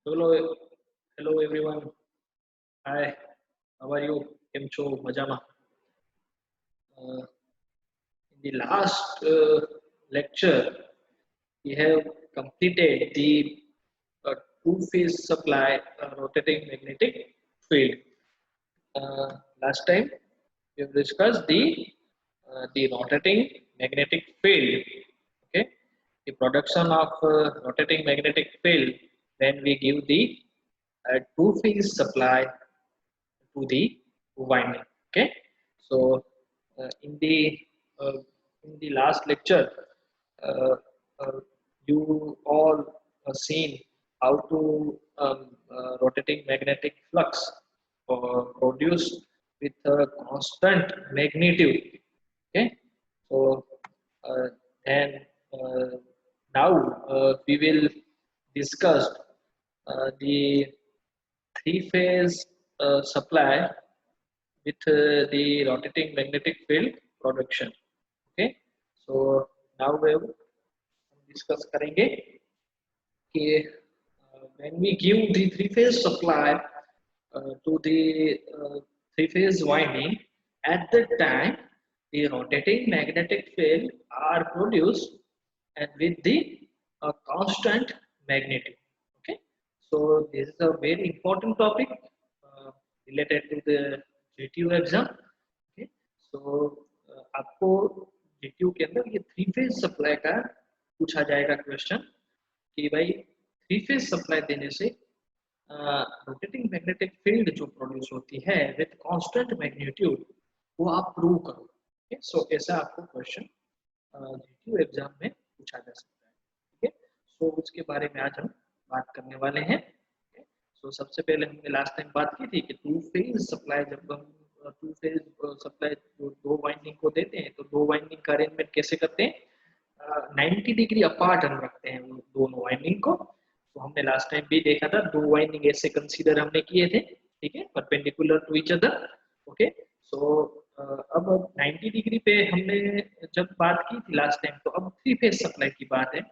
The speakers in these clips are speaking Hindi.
Hello, hello everyone. Hi, how are you? કેમ છો? મજામાં. In the last lecture, we have completed the two-phase supply rotating magnetic field. Last time, we have discussed the rotating magnetic field. Okay, the production of rotating magnetic field when we give the two-phase supply to the winding. Okay, so uh, in the uh, in the last lecture, uh, uh, you all seen how to rotating magnetic flux produced with a constant magnitude. Okay, so uh, and uh, now we will discuss the three-phase supply with the rotating magnetic field production. Okay, so now we will discuss करेंगे कि when we give the three-phase supply to the three-phase winding, at that time the rotating magnetic field are produced and with the constant magnitude. Okay, so this is a very important topic related to the GTU exam. Okay, so आपको GTU के अंदर ये थ्री फेज सप्लाई का पूछा जाएगा क्वेश्चन कि भाई थ्री फेज सप्लाई देने से रोटेटिंग मैग्नेटिक फील्ड जो प्रोड्यूस होती है विद कांस्टेंट मैग्नीट्यूड वो आप प्रूव करो. okay? सो ऐसा आपको क्वेश्चन जीटीयू एग्जाम में पूछा जा सकता है. ठीक है, सो उसके बारे में आज हम बात करने वाले हैं. सो सबसे पहले हमने लास्ट टाइम बात की थी कि टू फेज सप्लाई, जब हम टू फेज सप्लाई दो वाइंडिंग को देते हैं तो दो वाइंडिंग का अरेंजमेंट कैसे करते हैं, 90 डिग्री अपार्ट हम रखते हैं दोनों वाइंडिंग को. तो हमने लास्ट टाइम भी देखा था दो वाइंडिंग ऐसे कंसीडर हमने किए थे. ठीक है, perpendicular to each other. Okay, so अब 90 डिग्री पे हमने जब बात की थी लास्ट टाइम, तो अब थ्री फेज सप्लाई की बात है.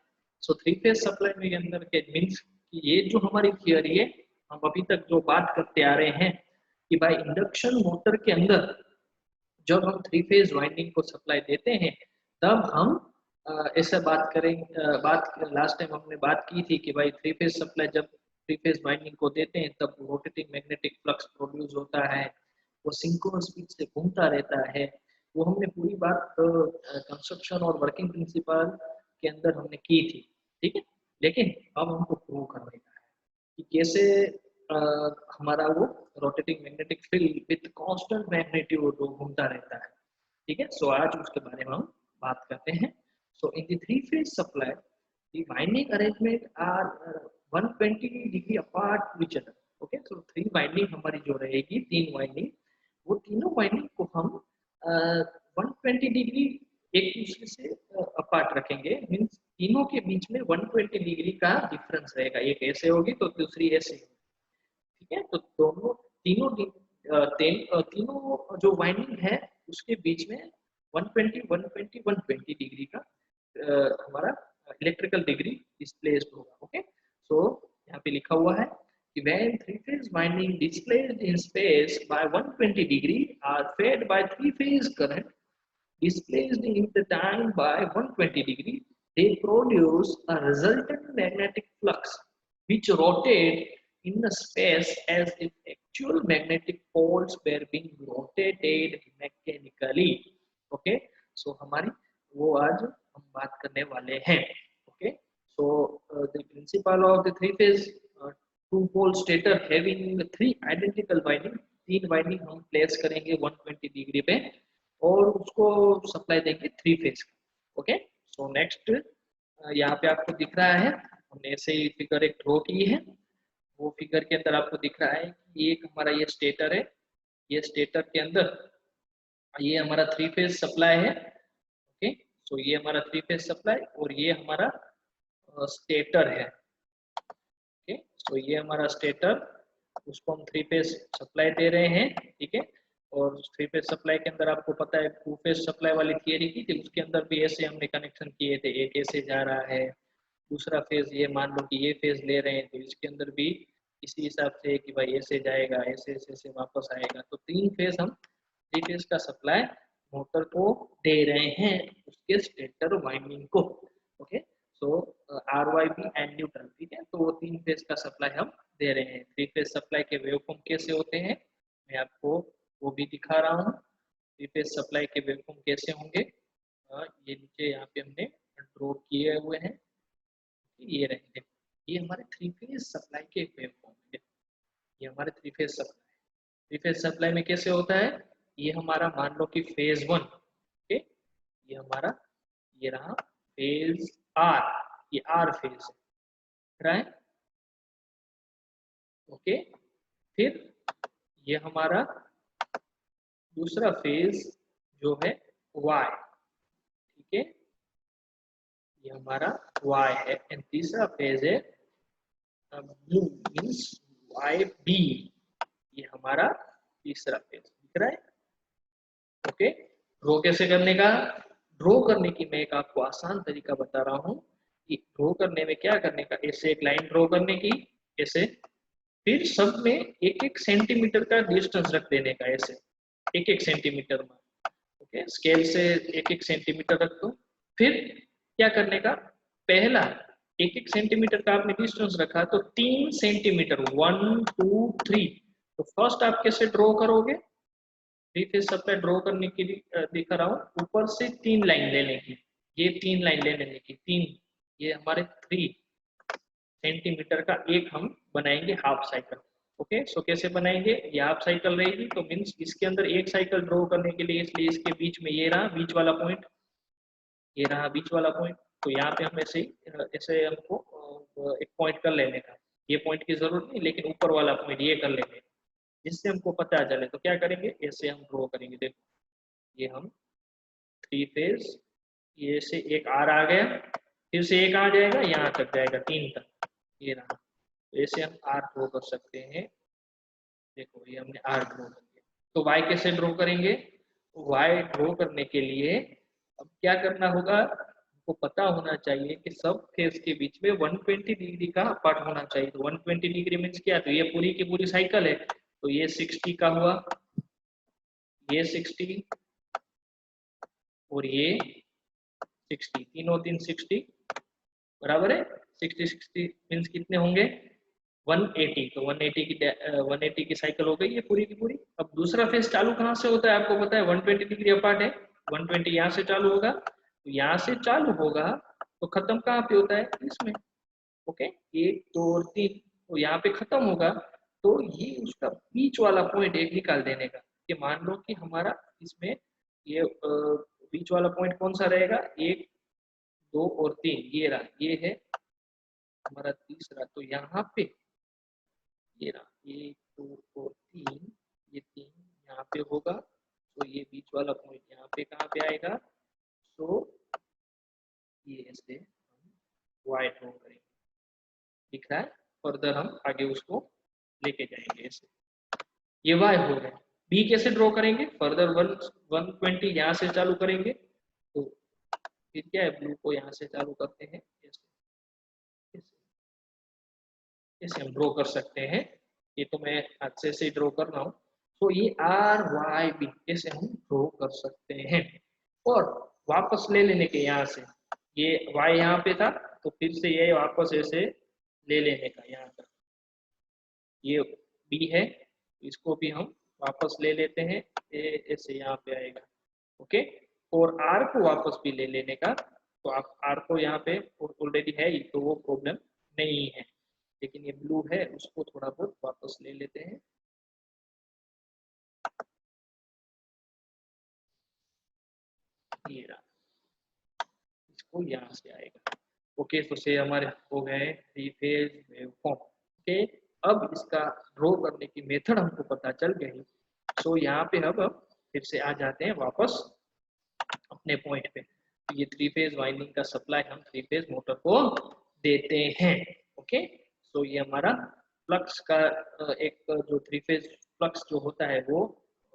सो थ्री फेज सप्लाई में के अंदर के मीन्स कि ये जो हमारी थियोरी है, हम अभी तक जो बात करते आ रहे हैं कि भाई इंडक्शन मोटर के अंदर जब हम थ्री फेज वाइंडिंग को सप्लाई देते हैं तब हम ऐसा बात करें. बात लास्ट टाइम हमने बात की थी कि भाई थ्री फेज सप्लाई जब थ्री फेज वाइंडिंग को देते हैं तब रोटेटिंग मैग्नेटिक फ्लक्स प्रोड्यूस होता है, वो सिंक्रोनस स्पीड से घूमता रहता है. वो हमने पूरी बात कंस्ट्रक्शन और वर्किंग प्रिंसिपल के अंदर हमने की थी. ठीक है, लेकिन अब हमको प्रूव करने का है कि कैसे हमारा वो rotating magnetic field with constant magnitude वो घूमता रहता है. ठीक है, सो आज उसके बारे में हम बात करते हैं. So in the three phase supply the winding arrangement are 120 degree apart to each other. Okay, so three winding हमारी जो रहेगी, तीन वाइंडिंग, वो तीनों वाइंडिंग को हम 120 डिग्री एक दूसरे से अपार्ट रखेंगे. मीन्स तीनों के बीच में 120 डिग्री का डिफरेंस रहेगा. एक ऐसे होगी तो दूसरी ऐसे होगी. ठीक है, तो दोनों तीनों तीनों जो वाइंडिंग है उसके बीच में 120 डिग्री का हमारा इलेक्ट्रिकल डिग्री डिस्प्लेस्ड होगा. ओके, सो यहाँ पे लिखा हुआ है कि when three phase winding displaced in space by 120 degree are fed by three phase current displaced in the time by 120 degree, they produce a resultant magnetic flux which rotate in the space as if actual magnetic poles were being rotated mechanically. Okay, so हमारी वो आज हम बात करने वाले हैं. Okay, so the principle of the three phase two pole stator having three identical winding, तीन वाइंडिंग हम प्लेस करेंगे 120 डिग्री पे और उसको सप्लाई देंगे थ्री फेज का. ओके, सो नेक्स्ट यहाँ पे आपको दिख रहा है, हमने ऐसे ही फिगर एक ड्रॉ की है. वो फिगर के अंदर आपको दिख रहा है कि एक हमारा ये स्टेटर है, ये स्टेटर के अंदर ये हमारा थ्री फेज सप्लाई है. ओके, सो ये हमारा थ्री फेज सप्लाई और ये हमारा स्टेटर है. ओके, सो ये हमारा स्टेटर, उसको हम थ्री फेज सप्लाई दे रहे हैं. ठीक है, और थ्री फेज सप्लाई के अंदर आपको पता है टू फेज सप्लाई वाली थियरी की थी, उसके अंदर भी ऐसे हमने कनेक्शन किए थे. एक ऐसे जा रहा है, दूसरा फेज ये मान लो कि ये फेज ले रहे हैं तो इसके अंदर भी इसी हिसाब से कि भाई ऐसे जाएगा, ऐसे ऐसे ऐसे वापस आएगा। तो 3 फेज हम 3 फेज का सप्लाई मोटर को दे रहे हैं उसके स्टेटर वाइंडिंग को। Okay, so RYB and neutral, ठीक है। तो वो 3 फेज का सप्लाई हम दे रहे हैं। 3 फेज सप्लाई के वेवफॉर्म कैसे होते हैं मैं आपको वो भी दिखा रहा हूँ। 3 फेज सप्लाई के वेवफॉर्म कैसे होंगे, ये नीचे यहाँ पे हमने ड्रॉ किए हुए हैं, ये रहेंगे। ये हमारे 3 फेज सप्लाई के वेवफॉर्म है। ये हमारे 3 फेज सप्लाई, 3 फेज सप्लाई में कैसे होता है, ये हमारा मान लो कि फेज 1, ओके, ये हमारा ये रहा फेज आर, ये आर फेज है, ओके। फिर ये हमारा दूसरा फेज जो है वाई, ठीक है, ये हमारा वाई है। एंड तीसरा फेज है ब्लू मीन्स वाई बी, ये हमारा तीसरा फेज दिख रहा है, ओके। ड्रॉ कैसे करने का, ड्रॉ करने की मैं एक आपको आसान तरीका बता रहा हूँ कि ड्रॉ करने में क्या करने का, ऐसे एक लाइन ड्रॉ करने की, ऐसे, फिर सब में एक एक सेंटीमीटर का डिस्टेंस रख देने का, ऐसे एक एक सेंटीमीटर में, ओके, स्केल से एक एक सेंटीमीटर रख दो। फिर क्या करने का, पहला एक एक सेंटीमीटर का आपने डिस्टेंस रखा तो 3 सेंटीमीटर 1 2 3, तो फर्स्ट आप कैसे ड्रॉ करोगे, 3 फेज सप्लाई ड्रॉ करने के लिए दिखा रहा हूँ, ऊपर से 3 लाइन लेने की, ये 3 लाइन ले लेने की, 3, ये हमारे 3 सेंटीमीटर का एक हम बनाएंगे हाफ साइकिल, ओके। सो कैसे बनाएंगे, ये हाफ साइकिल रहेगी तो मीन्स इसके अंदर एक साइकिल ड्रॉ करने के लिए, इसलिए इसके बीच में ये रहा बीच वाला पॉइंट, ये रहा बीच वाला पॉइंट। तो यहाँ पे हम ऐसे ऐसे हमको एक पॉइंट कर लेने का, ये पॉइंट की जरूरत नहीं लेकिन ऊपर वाला पॉइंट ये कर लेंगे, जिससे हमको पता चले। तो क्या करेंगे, ऐसे हम ड्रॉ करेंगे, देखो ये हम 3 फेज, ये से एक आर आ गया, फिर से एक आ जाएगा यहाँ तक जाएगा 3 तक, ये रहा। तो ऐसे हम आर ड्रॉ कर सकते हैं, देखो ये हमने आर ड्रॉ कर दिया। तो वाई कैसे ड्रॉ करेंगे, वाई ड्रॉ करने के लिए अब क्या करना होगा, आपको पता होना चाहिए कि सब फेज के बीच में 120 डिग्री का अपार्ट होना चाहिए। तो 120 डिग्री मीन्स क्या, तो ये पूरी की पूरी साइकिल है, तो ये 60 का हुआ, ये 60 और ये 60, तीनों तीन 60 बराबर है, 60 60 मीन्स कितने होंगे 180। तो 180 की 180 की साइकिल हो गई ये पूरी की पूरी। अब दूसरा फेज चालू कहाँ से होता है आपको पता है, 120 डिग्री अपार्ट है, 120 यहाँ से चालू होगा, तो यहाँ से चालू होगा तो खत्म कहाँ पे होता है इसमें, ओके, 1 2 और 3, तो यहाँ पे खत्म होगा। तो ये उसका बीच वाला पॉइंट एक निकाल देने का, कि मान लो कि हमारा इसमें ये बीच वाला पॉइंट कौन सा रहेगा, 1 2 और 3, ये रहा, ये है हमारा तीसरा। तो यहाँ पे ये रहा 1 2 और 3, ये 3 यहाँ पे होगा, तो ये बीच वाला पॉइंट यहाँ पे कहाँ पे आएगा, तो ये ऐसे हम वाई ड्रॉ करेंगे, दिख रहा है। फर्दर हम आगे उसको लेके जाएंगे ऐसे, ये वाई हो गया। बी कैसे ड्रॉ करेंगे, फर्दर 120 यहाँ से चालू करेंगे, तो फिर क्या है, ब्लू को यहाँ से चालू करते हैं, ऐसे हम ड्रॉ कर सकते हैं। ये तो मैं अच्छे से ड्रॉ कर रहा हूँ। तो ये आर वाई बी ऐसे हम ड्रॉ कर सकते हैं, और वापस ले लेने के यहाँ से, ये वाई यहाँ पे था तो फिर से ये वापस ऐसे ले लेने का यहाँ तक, ये बी है, इसको भी हम वापस ले लेते हैं, ये ऐसे यहाँ पे आएगा, ओके। और आर को वापस भी ले लेने का, तो आप आर को यहाँ पे ऑलरेडी है ही तो वो प्रॉब्लम नहीं है, लेकिन ये ब्लू है उसको थोड़ा बहुत वापस ले लेते हैं, ये रहा, इसको यहाँ से आएगा, ओके। तो से हमारे हो गए 3 फेज वेवफॉर्म, ओके। अब इसका ड्रॉ करने की मेथड हमको पता चल गई। सो यहाँ पे अब फिर से आ जाते हैं वापस अपने पॉइंट पे। तो ये 3 फेज वाइंडिंग का सप्लाई हम 3 फेज मोटर को देते हैं, ओके। सो ये हमारा फ्लक्स का एक जो 3 फेज फ्लक्स जो होता है वो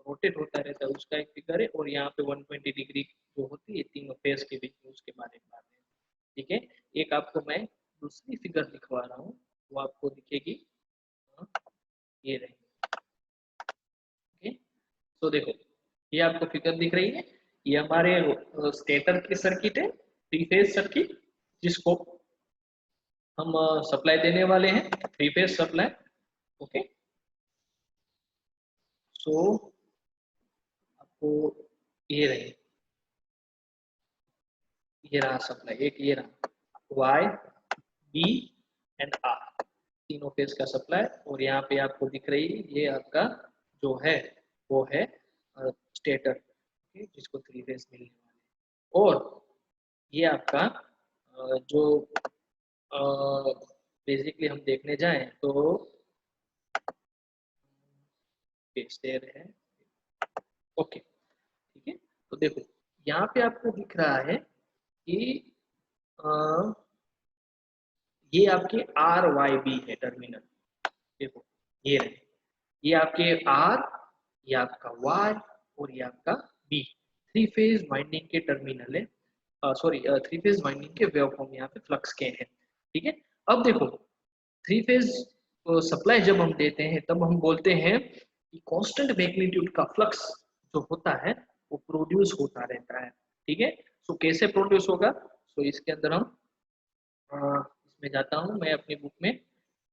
रोटेट होता रहता है, उसका एक फिगर है, और यहाँ पे 120 डिग्री जो होती है तीनों फेज के बीच में उसके बारे में बात है, ठीक है। एक आपको मैं दूसरी फिगर दिखवा रहा हूँ, वो आपको दिखेगी, ये रही। ओके, तो देखो ये आपको फिगर दिख रही है, ये हमारे स्टेटर की सर्किट है, थ्री फेज सर्किट, जिसको हम सप्लाई देने वाले हैं, थ्री फेज सप्लाई। ओके, सो आपको ये रही, ये रहा सप्लाई, एक ये रहा वाई बी एंड आर, तीनों फेज का सप्लाई। और यहाँ पे आपको दिख रही है ये आपका जो है वो है स्टेटर, जिसको थ्री फेज मिलने वाले। और ये आपका जो बेसिकली हम देखने जाएं तो स्टेयर है। ओके, ठीक है, तो देखो यहाँ पे आपको दिख रहा है कि ये आपके आर वाई बी है टर्मिनल। देखो ये रहे, ये आपके आर, ये आपका वाई और ये आपका बी, थ्री फेज वाइंडिंग के टर्मिनल है, सॉरी थ्री फेज वाइंडिंग के वेवफॉर्म यहाँ पे फ्लक्स के हैं। ठीक है, अब देखो थ्री फेज सप्लाई जब हम देते हैं तब हम बोलते हैं कि कांस्टेंट मैग्नीट्यूड का फ्लक्स जो होता है वो प्रोड्यूस होता रहता है। ठीक है, सो कैसे प्रोड्यूस होगा, सो इसके अंदर हम इसमें जाता हूँ मैं अपनी बुक में,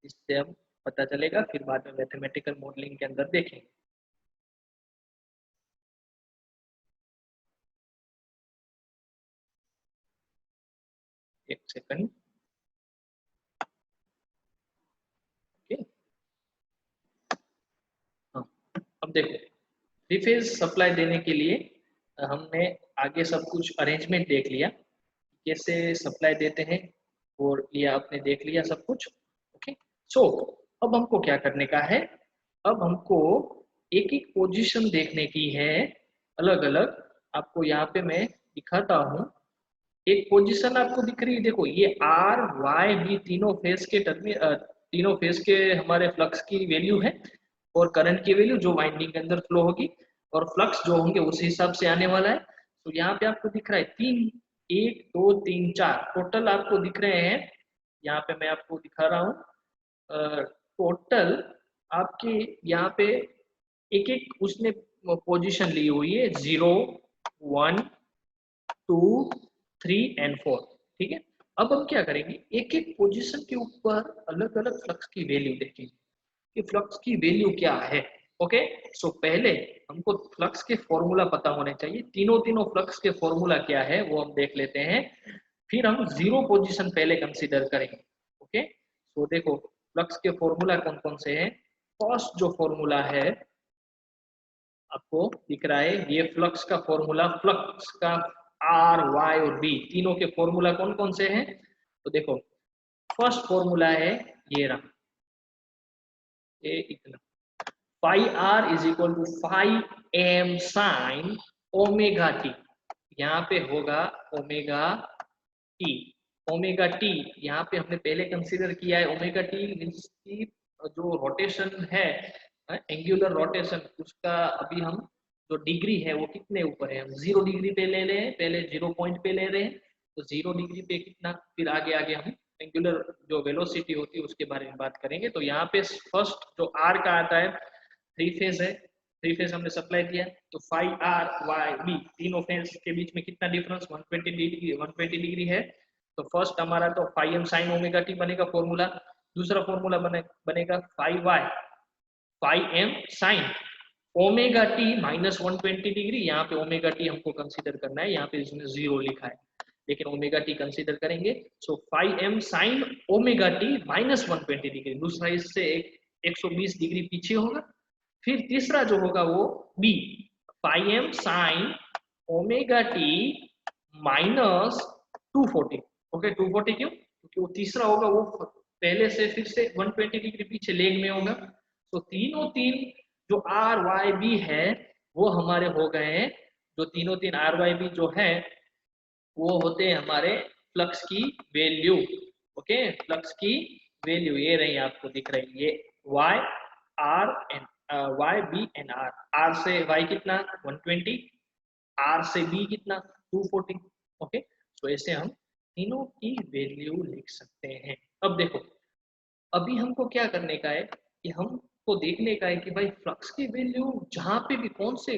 इससे हम पता चलेगा, फिर बाद में मैथमेटिकल मॉडलिंग के अंदर देखेंगे। एक सेकंड। ओके, हाँ, अब देखो थ्री फेज सप्लाई देने के लिए हमने आगे सब कुछ अरेंजमेंट देख लिया, कैसे सप्लाई देते हैं, और लिया आपने देख लिया सब कुछ। ओके, सो अब हमको क्या करने का है, अब हमको एक एक पोजीशन देखने की है अलग अलग। आपको यहाँ पे मैं दिखाता हूँ, एक पोजीशन आपको दिख रही है, देखो ये आर वाई बी तीनों फेज के तीनों फेज के हमारे फ्लक्स की वैल्यू है, और करंट की वैल्यू जो वाइंडिंग के अंदर फ्लो होगी, और फ्लक्स जो होंगे उस हिसाब से आने वाला है। तो यहाँ पे आपको दिख रहा है तीन, एक दो तीन चार टोटल आपको दिख रहे हैं। यहाँ पे मैं आपको दिखा रहा हूँ टोटल आपके यहाँ पे एक एक उसने पोजीशन ली हुई है, 0 1 2 3 एंड 4। ठीक है, अब हम क्या करेंगे, एक एक पोजीशन के ऊपर अलग अलग फ्लक्स की वैल्यू देखेंगे कि फ्लक्स की वैल्यू क्या है। ओके, सो पहले हमको फ्लक्स के फॉर्मूला पता होने चाहिए, तीनों तीनों फ्लक्स के फॉर्मूला क्या है वो हम देख लेते हैं, फिर हम जीरो पोजीशन पहले कंसीडर करेंगे। ओके, सो देखो फ्लक्स के फॉर्मूला कौन कौन से हैं। फर्स्ट जो फॉर्मूला है आपको दिख रहा है, ये फ्लक्स का फॉर्मूला, फ्लक्स का आर वाई और बी तीनों के फॉर्मूला कौन कौन से हैं, तो देखो फर्स्ट फॉर्मूला है ये रहा, ये इतना, phi R is equal to phi M sine omega T, यहाँ पे होगा ओमेगा टी। ओमेगा टी यहाँ पे हमने पहले कंसीडर किया है, ओमेगा टी मींस की जो रोटेशन है, एंगुलर रोटेशन, उसका अभी हम जो डिग्री है वो कितने ऊपर है, हम 0 डिग्री पे ले रहे हैं, पहले 0 पॉइंट पे ले रहे हैं, तो 0 डिग्री पे कितना, फिर आगे आगे हम एंगुलर जो वेलोसिटी होती है उसके बारे में बात करेंगे। तो यहाँ पे फर्स्ट जो आर का आता है, थ्री फेज है, थ्री फेज हमने सप्लाई दिया, तो फाई आर वाई बी तीनों फेज के बीच में कितना डिफरेंस, 120 डिग्री, 120 डिग्री है। तो फर्स्ट हमारा तो phi M sine omega T बनेगा फॉर्मूला, दूसरा फॉर्मूला बनेगा phi Y phi M sine omega T minus 120 degree, यहाँ पे ओमेगा टी हमको कंसीडर करना है, यहाँ पे इसमें 0 लिखा है, लेकिन ओमेगा टी कंसीडर करेंगे। So phi M sine omega T minus 120 degree, दूसरा इससे 120 डिग्री पीछे होगा। फिर तीसरा जो होगा वो B, phi M sine omega T minus 240। Okay, 240 क्यों, क्योंकि वो तीसरा होगा वो पहले से फिर से 120 डिग्री पीछे लेग में होगा। तो तीनों तीन जो आर वाई बी है वो हमारे हो गए हैं, जो तीनों तीन आर वाई बी जो है वो होते हैं हमारे फ्लक्स की वैल्यू। ओके, फ्लक्स की वैल्यू ये रही, आपको दिख रही है Y R and Y B and R, R से वाई कितना 120, आर से बी कितना 240। ओके, तो ऐसे हम तीनों की वैल्यू लिख सकते हैं। अब देखो, अभी हमको क्या करने का है कि हमको देखने का है कि भाई फ्लक्स की वैल्यू जहां पे भी, कौन से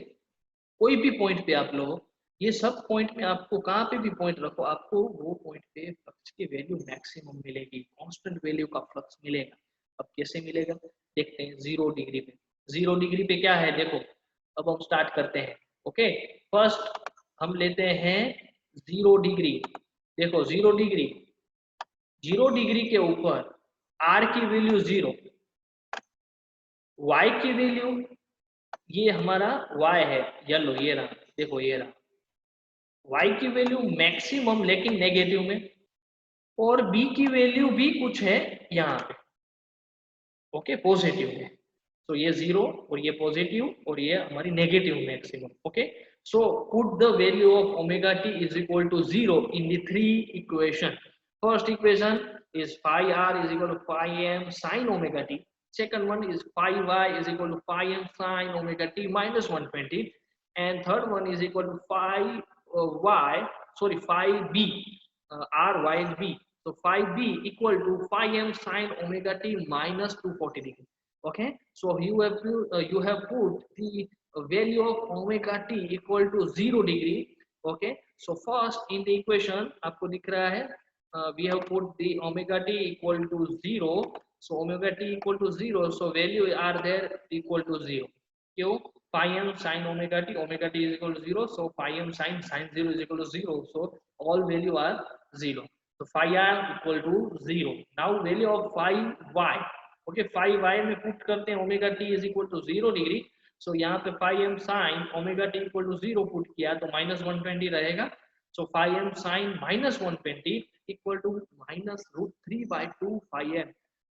कोई भी पॉइंट पे आप लो, ये सब पॉइंट में आपको कहाँ पे भी पॉइंट रखो, आपको वो पॉइंट पे फ्लक्स की वैल्यू मैक्सिमम मिलेगी, कांस्टेंट वैल्यू का फ्लक्स मिलेगा। अब कैसे मिलेगा देखते हैं। 0 डिग्री पे, 0 डिग्री पे क्या है देखो, अब हम स्टार्ट करते हैं। ओके, फर्स्ट हम लेते हैं 0 डिग्री। देखो 0 डिग्री, 0 डिग्री के ऊपर आर की वैल्यू 0, वाई की वैल्यू, ये हमारा y है, येलो ये रहा, देखो ये रहा y की वैल्यू मैक्सिमम लेकिन नेगेटिव में, और b की वैल्यू भी कुछ है यहाँ पे, ओके पॉजिटिव में। तो ये 0 और ये पॉजिटिव और ये हमारी negative maximum. Okay, so put the value of omega t is equal to 0 in the three equation. First equation is phi r is equal to phi m sin omega t. Second one is phi y is equal to phi m sin omega t minus 120. And third one is equal to phi b, r y and b. So phi b equal to phi m sin omega t minus 240 degree. Okay, so you have put the value of omega t equal to 0 degree. Okay, so first in the equation आपको दिख रहा है, we have put the omega t equal to 0. So omega t equal to 0, so value are there equal to 0. क्यों? Phi m sin omega t is equal to 0, so phi m sin 0 is equal to 0, so all value are 0. So phi r equal to 0. Now value of phi y, okay, phi y में put करते हैं omega t is equal to 0 degree. So यहाँ पे phi m sin omega t equal to 0 put किया तो minus 120 रहेगा. So phi m sin minus 120 equal to minus root 3 by 2 phi m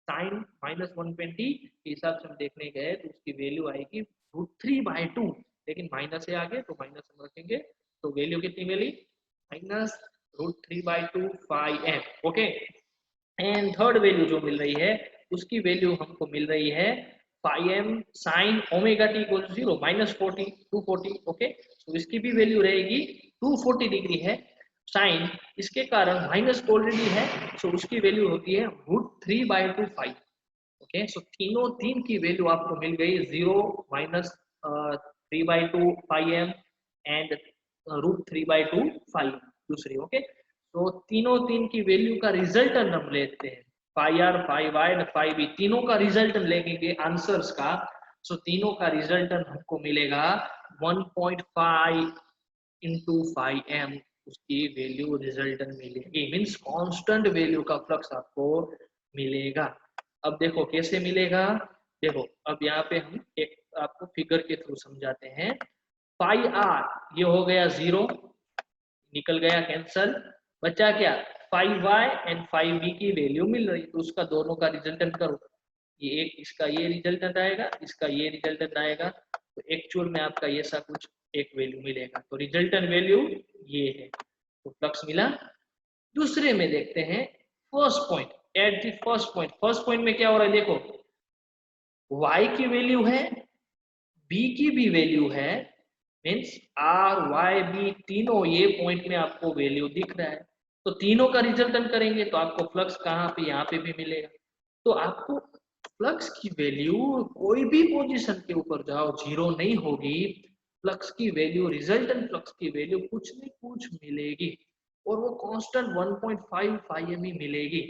sin minus 120 के हिसाब से हम देखने गए तो उसकी वैल्यू आएगी रूट 3 by 2, लेकिन माइनस है आगे तो माइनस हम रखेंगे, तो वैल्यू कितनी मिली minus root 3 by 2 phi m. Okay, and third value जो मिल रही है उसकी वैल्यू हमको मिल रही है phi m sin omega t equal to 0 minus 40 240. Okay, तो इसकी भी वैल्यू रहेगी 240 डिग्री है साइन, इसके कारण माइनस ऑलरेडी है, सो उसकी वैल्यू होती है root 3 by 2 phi. Okay, so तीन की वैल्यू आपको मिल गई 0 minus 3 by 2 phi m and root 3 by 2 phi दूसरी. ओके, तो तीन की वैल्यू का रिजल्टन हम लेते हैं, phi R phi Y and phi B, तीनों का रिजल्टन लेंगे आंसर्स का. सो तीनों का रिजल्टन हमको मिलेगा 1.5 इंटू फाई एम, उसकी वैल्यू रिजल्टन मिलेगी, मीन्स कांस्टेंट वैल्यू का फ्लक्स आपको मिलेगा. अब देखो कैसे मिलेगा, देखो अब यहाँ पे हम एक आपको फिगर के थ्रू समझाते हैं. फाई आर ये हो गया 0, निकल गया कैंसल, बचा क्या phi Y and phi B की वैल्यू मिल रही, तो उसका दोनों का रिजल्टेंट करो, ये एक इसका ये रिजल्टेंट आएगा, इसका ये रिजल्टेंट आएगा, तो एक्चुअल में आपका ये सा कुछ एक वैल्यू मिलेगा, तो रिजल्टेंट वैल्यू ये है, तो फ्लक्स मिला. दूसरे में देखते हैं first point, at the first point में क्या हो रहा है देखो, y की वैल्यू है, b की भी वैल्यू है, मीन्स आर वाई बी तीनों ये पॉइंट में आपको वैल्यू दिख रहा है, तो तीनों का रिजल्टन करेंगे तो आपको फ्लक्स कहाँ पे यहाँ पे भी मिलेगा. तो आपको फ्लक्स की वैल्यू कोई भी पोजीशन के ऊपर जाओ जीरो नहीं होगी, फ्लक्स की वैल्यू रिजल्टन फ्लक्स की वैल्यू कुछ नहीं कुछ मिलेगी, और वो कांस्टेंट 1.5 phi m ही मिलेगी,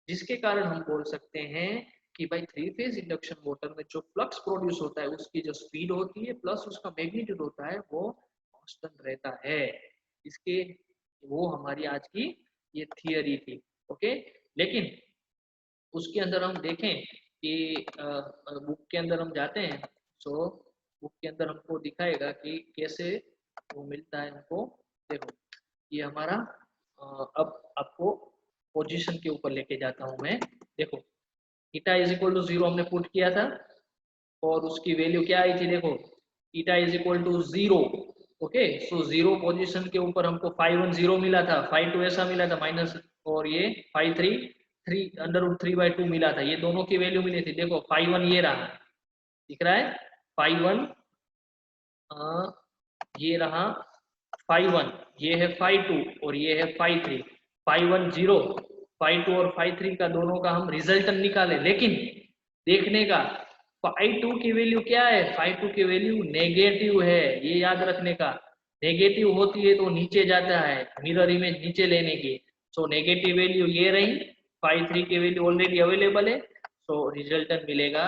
जिसके कारण हम बोल सकते हैं कि भाई थ्री फेज इंडक्शन मोटर में जो फ्लक्स प्रोड्यूस होता है उसकी जो स्पीड होती है प्लस उसका मैग्नीट्यूड होता है वो कांस्टेंट रहता है. इसके वो हमारी आज की ये थियरी थी. ओके, लेकिन उसके अंदर हम देखें कि बुक के अंदर हम जाते हैं, सो बुक के अंदर हमको दिखाएगा कि कैसे वो मिलता है हमको. देखो ये हमारा अब आपको पोजीशन के ऊपर लेके जाता हूं मैं. देखो थीटा इज इक्वल टू 0 हमने पुट किया था और उसकी वैल्यू क्या आई थी, देखो theta is equal to 0. Okay, so 0 position के ऊपर हमको फाई 1 0 मिला था, फाई 2 ऐसा मिला था माइनस, और ये फाई 3 अंडर रूट 3 by 2 मिला था, ये दोनों की वैल्यू मिली थी. देखो फाई 1 ये रहा, दिख रहा है फाई 1, ये रहा फाई 1, ये है फाई 2 और ये है फाई 3. φ10 φ2 और φ3 का दोनों का हम रिजल्टेंट निकाले, लेकिन देखने का φ2 की वैल्यू क्या है, φ2 की वैल्यू नेगेटिव है, ये याद रखने का। नेगेटिव होती है तो नीचे जाता है, मिरर इमेज नीचे लेने की। सो नेगेटिव वैल्यू ये रही, φ3 की वैल्यू ऑलरेडी अवेलेबल है, सो रिजल्टेंट मिलेगा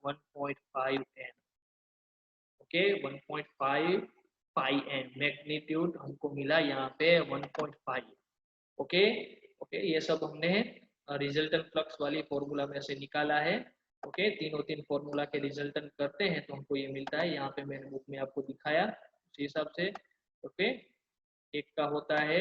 1.5 एम। ओके 1.5 पाई एम मैग्नीट्यूड हमको मिला यहाँ पे 1.5। ओके ओके, ये सब हमने रिजल्टेंट फ्लक्स वाली फॉर्मूला में से निकाला है। ओके, तीन फॉर्मूला के रिजल्टेंट करते हैं तो हमको ये मिलता है, यहाँ पे मैंने बुक में आपको दिखाया उसी हिसाब से। ओके, एक का होता है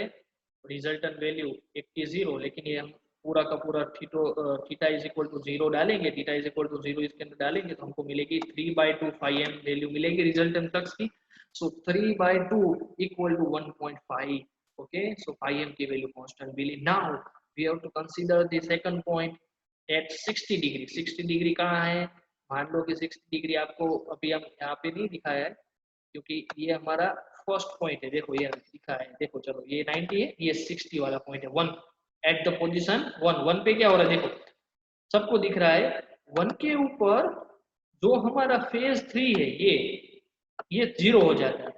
रिजल्टेंट वैल्यू 80, लेकिन ये हम पूरा का पूरा थीटा इज इक्वल टू 0 डालेंगे, थीटा इज इक्वल टू 0 इसके अंदर डालेंगे तो हमको मिलेगी 3/2 फाई एम वैल्यू मिलेगी रिजल्टेंट फ्लक्स की। So 3/2 equal to 1.5। okay, so phi m की वैल्यू कांस्टेंट मिली। Now we have to consider the second point at 60 degree. 60 degree कहाँ है, मान लो कि 60 डिग्री आपको अभी हम यहाँ पे नहीं दिखाया है क्योंकि ये हमारा फर्स्ट पॉइंट है। देखो ये दिखा है, देखो चलो ये 90 है, ये 60 वाला पॉइंट है 1 एट द पोजीशन 1 पे क्या हो रहा है, देखो सबको दिख रहा है 1 के ऊपर जो हमारा फेज 3 है ये 0 हो जाता है,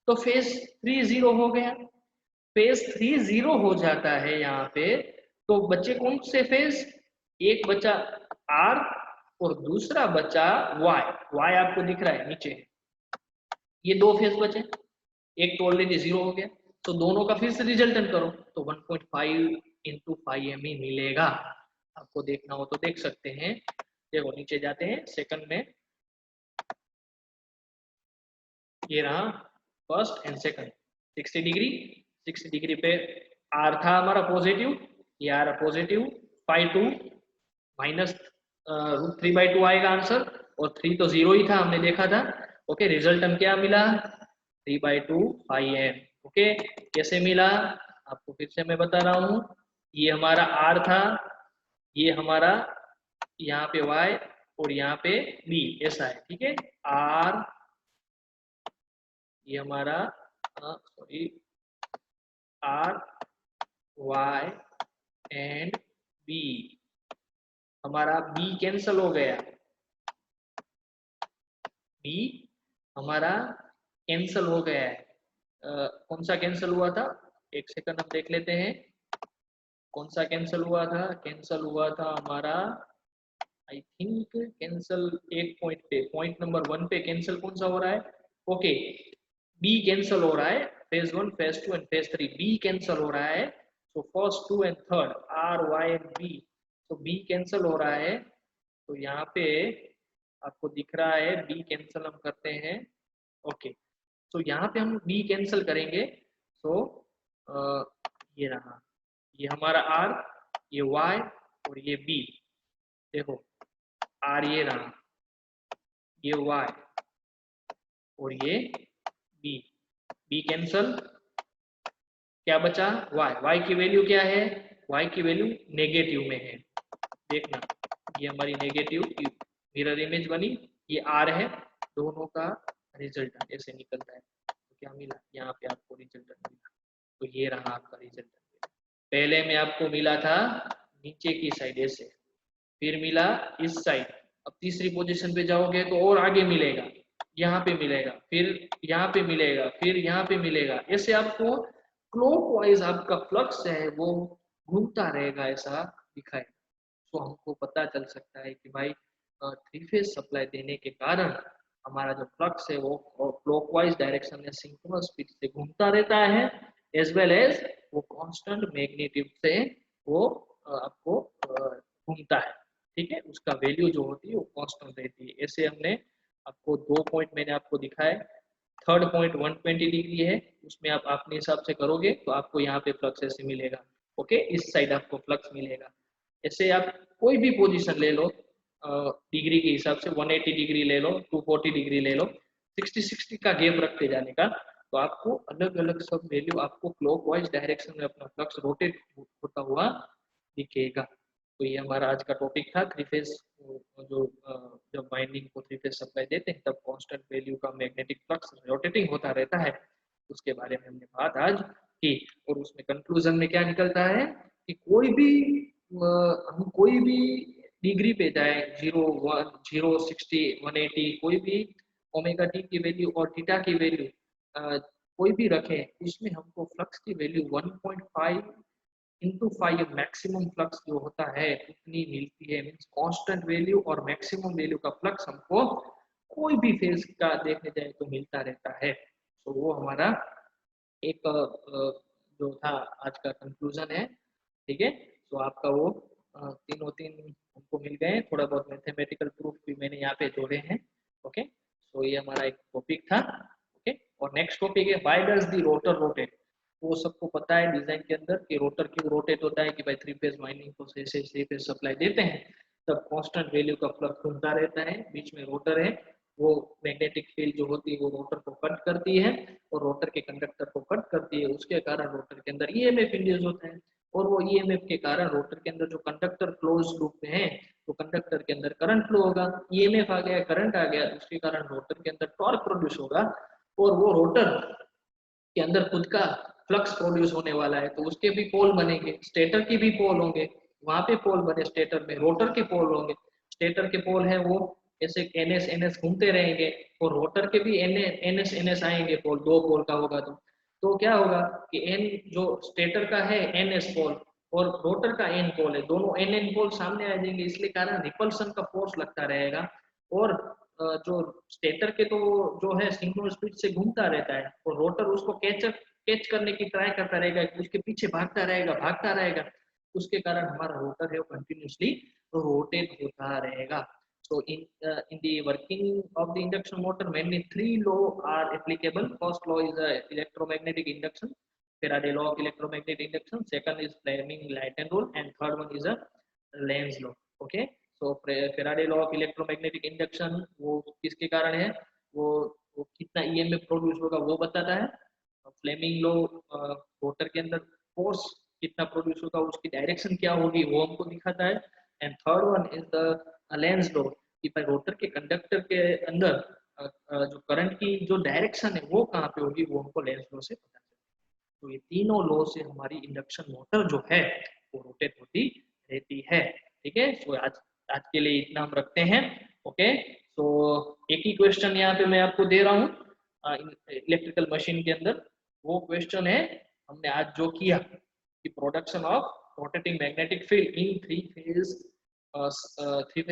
तो फेज 3 0 हो गया। फेज 3 0 हो जाता है यहाँ पे, तो बच्चे कौन से फेज, एक बचा R और दूसरा बचा Y। Y आपको दिख रहा है नीचे, ये दो फेज बचे, एक तो ऑलरेडी 0 हो गया, तो दोनों का फिर से रिजल्टेंट करो तो 1.5 इंटू फाई एम ही मिलेगा। आपको देखना हो तो देख सकते हैं, देखो नीचे जाते हैं सेकंड में, ये रहा first and second 60 degree. 60 degree पे R था हमारा पॉजिटिव, ये R पॉजिटिव, φ2 माइनस √3/2 आएगा आंसर, और 3 तो 0 ही था हमने देखा था। ओके, रिजल्ट क्या मिला 3/2 फाई एम। ओके, कैसे मिला आपको फिर से मैं बता रहा हूँ, ये हमारा R था, ये हमारा यहाँ पे Y और यहाँ पे B ऐसा है, ठीक है। R ये हमारा sorry R Y and B, हमारा B कैंसल हो गया, B हमारा कैंसल हो गया है। कौन सा कैंसल हुआ था, एक सेकंड हम देख लेते हैं कौन सा कैंसल हुआ था। कैंसल हुआ था हमारा आई थिंक कैंसल एक पॉइंट पे, पॉइंट नंबर 1 पे कैंसल कौन सा हो रहा है। ओके, बी कैंसल हो रहा है, phase 1 phase 2 and phase 3 B cancel हो रहा है। So first 2 and third R Y and B, तो बी कैंसल हो रहा है, तो यहाँ पे आपको दिख रहा है बी कैंसल हम करते हैं। ओके, तो यहाँ पे हम बी कैंसल करेंगे, तो ये रहा, ये हमारा R, ये Y और ये B, देखो R ये रहा, ये Y और ये B, B कैंसल, क्या बचा Y। Y की वैल्यू क्या है, Y की वैल्यू नेगेटिव में है, देखना ये हमारी नेगेटिव मिरर इमेज बनी, ये R है, दोनों का रिजल्टेंट ऐसे निकलता है। तो क्या मिला यहाँ पे आपको रिजल्टेंट मिला, तो ये रहा आपका रिजल्टेंट। पहले में आपको मिला था नीचे की साइड ऐसे, फिर मिला इस साइड, अब तीसरी पोजीशन पे जाओगे तो और आगे मिलेगा, यहाँ पे मिलेगा, फिर यहाँ पे मिलेगा, फिर यहाँ पे मिलेगा, ऐसे आपको क्लॉकवाइज आपका फ्लक्स है वो घूमता रहेगा, ऐसा दिखाए तो हमको पता चल सकता है कि भाई 3 फेज सप्लाई देने के कारण हमारा जो फ्लक्स है वो क्लॉकवाइज डायरेक्शन में सिंक्रोनस स्पीड से घूमता रहता है, एज वेल एज वो कांस्टेंट मैग्नीट्यूड से वो आपको घूमता है, ठीक है। उसका वैल्यू जो होती है वो कांस्टेंट रहती है। ऐसे हमने आपको 2 पॉइंट मैंने आपको दिखाए, थर्ड पॉइंट 120 डिग्री है, उसमें आप अपने हिसाब से करोगे तो आपको यहाँ पे फ्लक्स ऐसे मिलेगा। ओके, इस साइड आपको फ्लक्स मिलेगा। ऐसे आप कोई भी पोजीशन ले लो डिग्री के हिसाब से, 180 डिग्री ले लो, 240 डिग्री ले लो, 60-60 का गैप रखते जाने का, तो आपको अलग अलग सब वैल्यू आपको क्लॉकवाइज डायरेक्शन में अपना फ्लक्स रोटेट होता हुआ दिखेगा। तो ये हमारा आज का टॉपिक था, थ्री फेज जो जब वाइंडिंग को थ्री फेज सप्लाई देते हैं तब कांस्टेंट वैल्यू का मैग्नेटिक फ्लक्स रोटेटिंग होता रहता है, उसके बारे में हमने बात आज की, और उसमें कंक्लूजन में क्या निकलता है कि कोई भी हम कोई भी डिग्री पे जाए, 0, 1, 0, 60, 180, कोई भी ओमेगा टी की वैल्यू और थीटा की वैल्यू कोई भी रखें, इसमें हमको फ्लक्स की वैल्यू 1.5 × 5 मैक्सिमम फ्लक्स जो होता है उतनी मिलती है। मीन्स कांस्टेंट वैल्यू और मैक्सिमम वैल्यू का फ्लक्स हमको कोई भी फेज का देखने जाए तो मिलता रहता है। तो वो हमारा एक जो था आज का कंक्लूजन है। ठीक है, तो आपका वो तीनों तीन हमको मिल गए। थोड़ा बहुत मैथमेटिकल प्रूफ भी मैंने यहाँ पे जोड़े हैं। ओके, तो ये हमारा एक टॉपिक था। ओके, और नेक्स्ट टॉपिक है why does the rotor rotate. वो सबको पता है डिजाइन के अंदर कि रोटर क्यों रोटेट होता है, कि भाई 3 फेज वाइंडिंग को सही से 3 फेज सप्लाई देते हैं तब कांस्टेंट वैल्यू का फ्लक्स घूमता रहता है, बीच में रोटर है, वो मैग्नेटिक फील्ड जो होती है वो रोटर को कट करती है और रोटर के कंडक्टर को कट करती है, उसके कारण रोटर के अंदर ईएमएफ इंड्यूस होता है, और वो ईएमएफ के कारण रोटर के अंदर जो कंडक्टर क्लोज लूप में है तो कंडक्टर के अंदर करंट फ्लो होगा, ईएमएफ आ गया, करंट आ गया, उसके कारण रोटर के अंदर टॉर्क प्रोड्यूस होगा, और वो रोटर के अंदर खुद का फ्लक्स प्रोड्यूस होने वाला है, तो उसके भी पोल बनेंगे, स्टेटर की भी पोल होंगे, वहां पे पोल बने, स्टेटर में रोटर के पोल होंगे, स्टेटर के पोल है वो ऐसे एनएस एनएस घूमते रहेंगे, और रोटर के भी एनएस एनएस आएंगे पोल, 2 पोल का होगा तो क्या होगा कि एन जो स्टेटर का है एनएस पोल और रोटर का एन पोल है, दोनों एन एन पोल सामने आ जाएंगे, इसलिए कारण रिपल्सन का फोर्स लगता रहेगा, और जो स्टेटर के तो जो है सिंक्रोनस स्पीड से घूमता रहता है, और रोटर उसको कैच करने की ट्राई करता रहेगा, उसके पीछे भागता रहेगा, उसके कारण हमारा रोटर है वो कंटिन्यूसली रोटेट होता रहेगा। So in the working of the induction motor, mainly 3 law are applicable. First law is electromagnetic induction, Faraday law of electromagnetic induction. Second is Fleming-Leighton rule, and third one is a Lenz law. Okay, so Faraday law of electromagnetic induction वो किसके कारण है, वो कितना EMF प्रोड्यूस होगा वो बताता है। फ्लेमिंग लो रोटर के अंदर फोर्स कितना प्रोड्यूस होगा, उसकी डायरेक्शन क्या होगी वो हमको दिखाता है। And third one is the Lenz law, कि भाई रोटर के कंडक्टर के अंदर जो करंट की जो डायरेक्शन है वो कहाँ पे होगी वो हमको लेंस लो से पता चलता है। तो ये तीनों लॉ से हमारी इंडक्शन मोटर जो है वो रोटेट होती रहती है। ठीक है, सो आज के लिए इतना हम रखते हैं। ओके, तो एक ही क्वेश्चन यहाँ पे मैं आपको दे रहा हूँ इलेक्ट्रिकल मशीन के अंदर, वो क्वेश्चन है हमने आज जो किया कि production of rotating magnetic field in 3 phase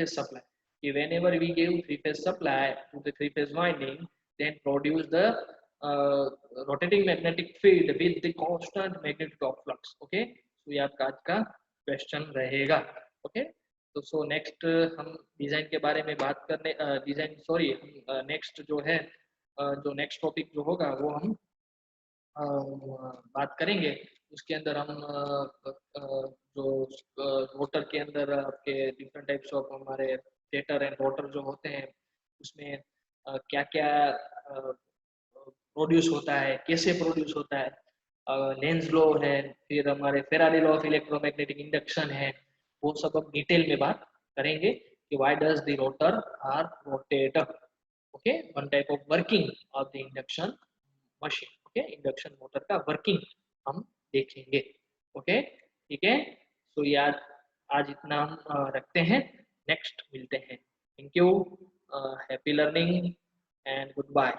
supply, कि whenever we give 3 phase supply to the 3 phase winding, then produce the rotating magnetic field with the constant magnetic of flux. Okay, तो ये आपका आज का क्वेश्चन रहेगा। ओके, तो सो नेक्स्ट हम डिजाइन के बारे में बात करने डिजाइन सॉरी नेक्स्ट जो है जो नेक्स्ट टॉपिक जो होगा वो हम बात करेंगे। उसके अंदर हम जो रोटर के अंदर आपके डिफरेंट टाइप्स ऑफ हमारे स्टेटर एंड रोटर जो होते हैं उसमें क्या क्या प्रोड्यूस होता है, कैसे प्रोड्यूस होता है, लेंज लॉ है, फिर हमारे Faraday law of electromagnetic induction है, वो सब हम डिटेल में बात करेंगे कि why does the rotor are rotate. Okay, one type of working of the induction machine. Okay, induction motor का वर्किंग हम देखेंगे। ओके, ठीक है, तो यार आज इतना हम रखते हैं, नेक्स्ट मिलते हैं। Thank you, happy learning and good bye.